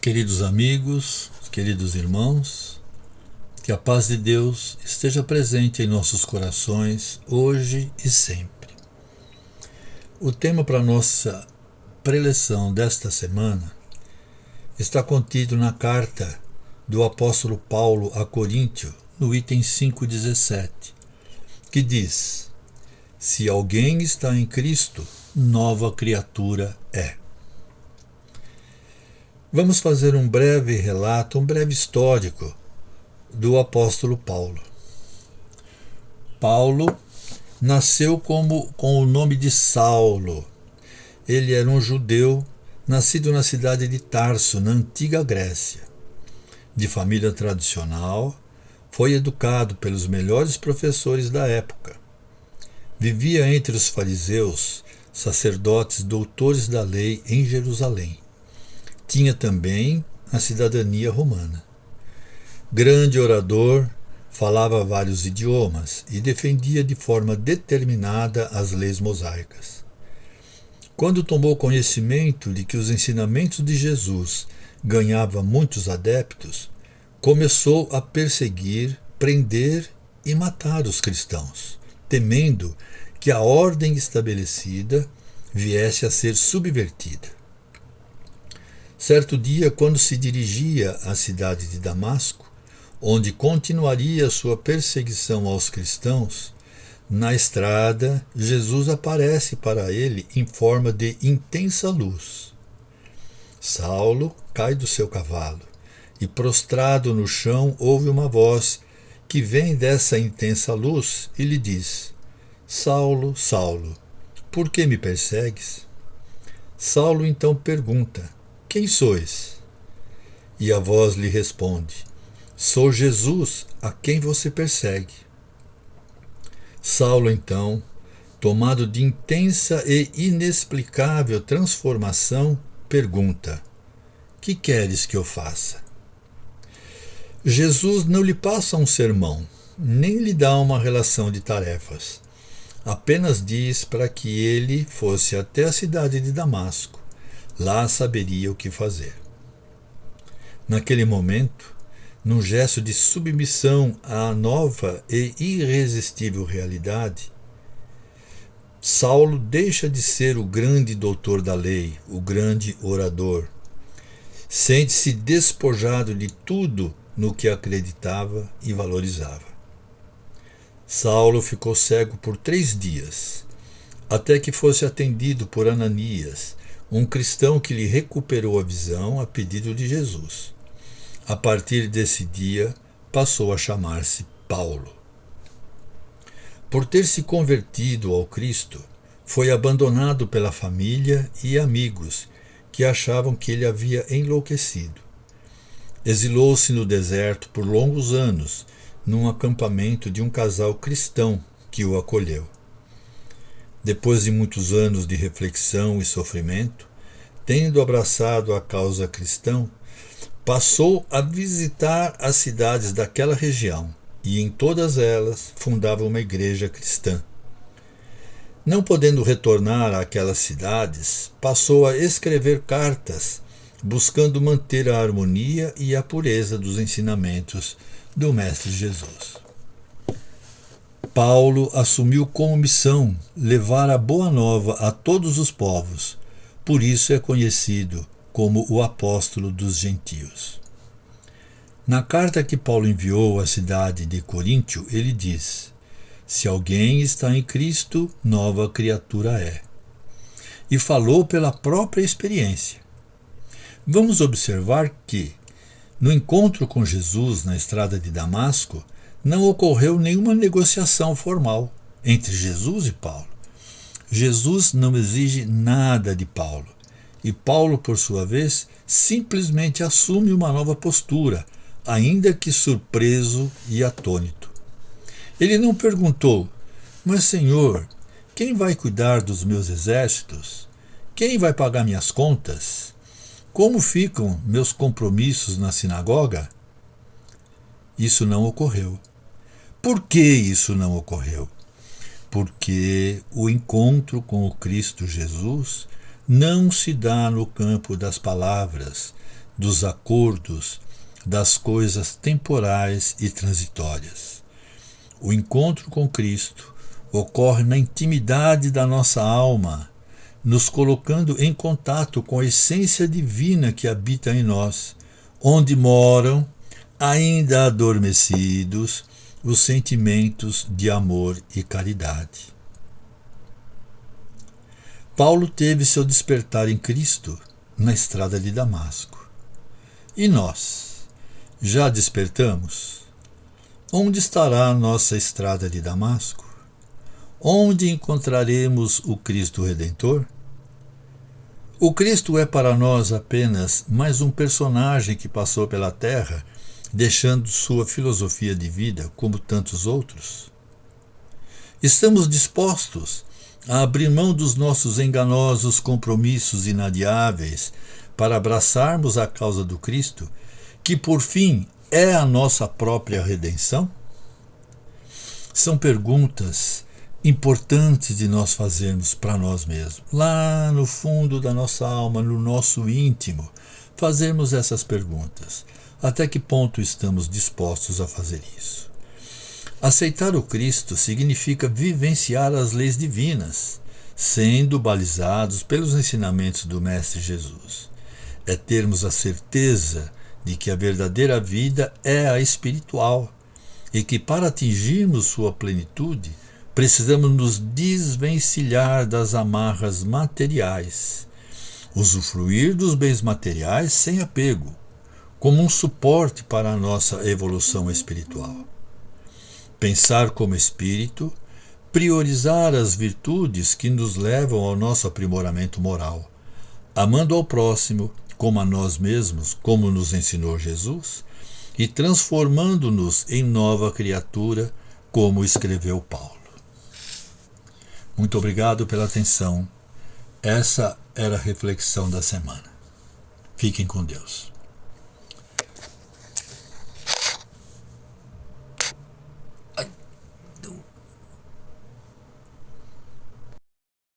Queridos amigos, queridos irmãos, que a paz de Deus esteja presente em nossos corações, hoje e sempre. O tema para a nossa preleção desta semana está contido na carta do apóstolo Paulo a Coríntio, no item 5,17, que diz: Se alguém está em Cristo, nova criatura é. Vamos fazer um breve relato, um breve histórico do apóstolo Paulo. Paulo nasceu com o nome de Saulo. Ele era um judeu nascido na cidade de Tarso, na antiga Grécia. De família tradicional, foi educado pelos melhores professores da época. Vivia entre os fariseus, sacerdotes, doutores da lei em Jerusalém. Tinha também a cidadania romana. Grande orador, falava vários idiomas e defendia de forma determinada as leis mosaicas. Quando tomou conhecimento de que os ensinamentos de Jesus ganhavam muitos adeptos, começou a perseguir, prender e matar os cristãos, temendo que a ordem estabelecida viesse a ser subvertida. Certo dia, quando se dirigia à cidade de Damasco, onde continuaria sua perseguição aos cristãos, na estrada, Jesus aparece para ele em forma de intensa luz. Saulo cai do seu cavalo e, prostrado no chão, ouve uma voz que vem dessa intensa luz e lhe diz: Saulo, Saulo, por que me persegues? Saulo então pergunta: Quem sois? E a voz lhe responde: Sou Jesus, a quem você persegue. Saulo, então, tomado de intensa e inexplicável transformação, pergunta: Que queres que eu faça? Jesus não lhe passa um sermão, nem lhe dá uma relação de tarefas. Apenas diz para que ele fosse até a cidade de Damasco. Lá saberia o que fazer. Naquele momento, num gesto de submissão à nova e irresistível realidade, Saulo deixa de ser o grande doutor da lei, o grande orador. Sente-se despojado de tudo no que acreditava e valorizava. Saulo ficou cego por 3 dias, até que fosse atendido por Ananias, um cristão que lhe recuperou a visão a pedido de Jesus. A partir desse dia, passou a chamar-se Paulo. Por ter se convertido ao Cristo, foi abandonado pela família e amigos, que achavam que ele havia enlouquecido. Exilou-se no deserto por longos anos, num acampamento de um casal cristão que o acolheu. Depois de muitos anos de reflexão e sofrimento, tendo abraçado a causa cristã, passou a visitar as cidades daquela região e em todas elas fundava uma igreja cristã. Não podendo retornar àquelas cidades, passou a escrever cartas, buscando manter a harmonia e a pureza dos ensinamentos do Mestre Jesus. Paulo assumiu como missão levar a boa nova a todos os povos, por isso é conhecido como o apóstolo dos gentios. Na carta que Paulo enviou à cidade de Coríntio, ele diz: Se alguém está em Cristo, nova criatura é. E falou pela própria experiência. Vamos observar que, no encontro com Jesus na estrada de Damasco, não ocorreu nenhuma negociação formal entre Jesus e Paulo. Jesus não exige nada de Paulo. E Paulo, por sua vez, simplesmente assume uma nova postura, ainda que surpreso e atônito. Ele não perguntou: Mas, Senhor, quem vai cuidar dos meus exércitos? Quem vai pagar minhas contas? Como ficam meus compromissos na sinagoga? Isso não ocorreu. Por que isso não ocorreu? Porque o encontro com o Cristo Jesus não se dá no campo das palavras, dos acordos, das coisas temporais e transitórias. O encontro com Cristo ocorre na intimidade da nossa alma, nos colocando em contato com a essência divina que habita em nós, onde moram, ainda adormecidos, os sentimentos de amor e caridade. Paulo teve seu despertar em Cristo na estrada de Damasco. E nós, já despertamos? Onde estará a nossa estrada de Damasco? Onde encontraremos o Cristo Redentor? O Cristo é para nós apenas mais um personagem que passou pela terra, deixando sua filosofia de vida como tantos outros? Estamos dispostos a abrir mão dos nossos enganosos compromissos inadiáveis para abraçarmos a causa do Cristo, que por fim é a nossa própria redenção? São perguntas importantes de nós fazermos para nós mesmos. Lá no fundo da nossa alma, no nosso íntimo, fazermos essas perguntas. Até que ponto estamos dispostos a fazer isso? Aceitar o Cristo significa vivenciar as leis divinas, sendo balizados pelos ensinamentos do Mestre Jesus. É termos a certeza de que a verdadeira vida é a espiritual e que para atingirmos sua plenitude precisamos nos desvencilhar das amarras materiais, usufruir dos bens materiais sem apego, como um suporte para a nossa evolução espiritual. Pensar como espírito, priorizar as virtudes que nos levam ao nosso aprimoramento moral, amando ao próximo como a nós mesmos, como nos ensinou Jesus, e transformando-nos em nova criatura, como escreveu Paulo. Muito obrigado pela atenção. Essa era a reflexão da semana. Fiquem com Deus.